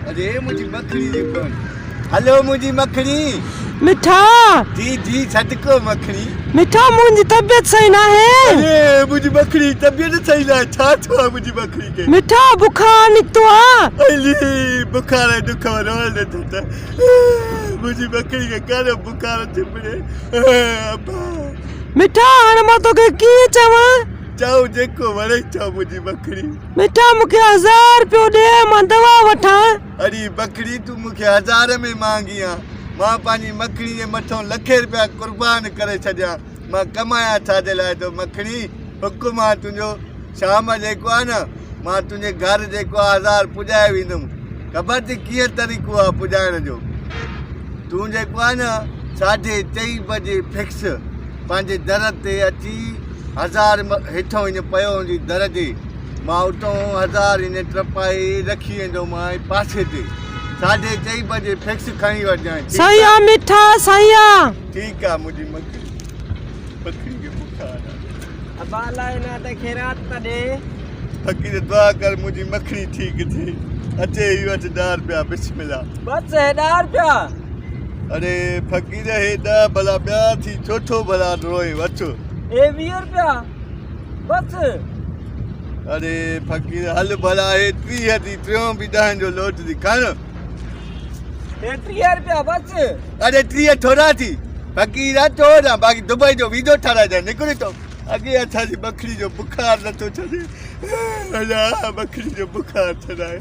अरे मुझी मखनी जी कौन? हेलो मुझी मखनी। मिठा जी सदको मखनी। मिठा मुंहिंजी तबियत सही ना है। अरे मुझी मखनी तबियत सही ना छा छो मुझी मखनी के? मिठा बुखार निकतो आ। अली बुखार दुख रोल न थता। मुझी मखनी के कारो बुखार थिपड़े। अब्बा मिठा हाणे मां तोखे कीअं चवां? जाओ जेको वणे चो मुझी मखनी। मिठा मूंखे 1000 रुपयो ॾे मां दवा वठां। अरे बकरी तू मुखे 1000 में मांगिया। मां पानी मखनी जे मथों लखे रुपया कुर्बान करे छॾिया। मां कमाया छाजे लाइ तो मखनी? हुकुम आहे तुंहिंजो शाम जेको आहे न मां तुंहिंजे घर जेको आहे 1000 पुॼाए वेंदुमि। ख़बर थी कीअं तरीक़ो आहे पुॼाइण जो? तूं जेको आहे न 4:30 बजे फिक्स पंहिंजे दर ते अची 1000 हेठों इन पियो हूंदी दर जे। मां उतां 1000 इन टपाए रखी वेंदोमांइ पासे ते। 4:30 बजे फिक्स खणी वञाइ। सही आ मिठा सही आ। ठीक आहे मुंहिंजी मखनी खे बुखार आहे। अबा लाइ ना त खैरात त ॾे। फकीर दुआ कर मुंहिंजी मखनी ठीक थी। अचे ही वटि 10 रुपया बिस्मिल्लाह। बस 10 रुपया। अरे फकीर हे 10 भला ॿिया थी चोथो भला रोए वठ। ए 20 रुपया बस। अरे फकीर हल भला हे 30 थी 3 बि 10 जो लोट थी खण। ए 30 रुपया बस। अरे 30 थोड़ा थी फकीर थोड़ा बाक़ी दुबई जो वीडियो ठाराए निकिरे तो अॻे असांजी बकरी जो बुखार नथो छॾे। अला बकरी जो बुखार छॾाए।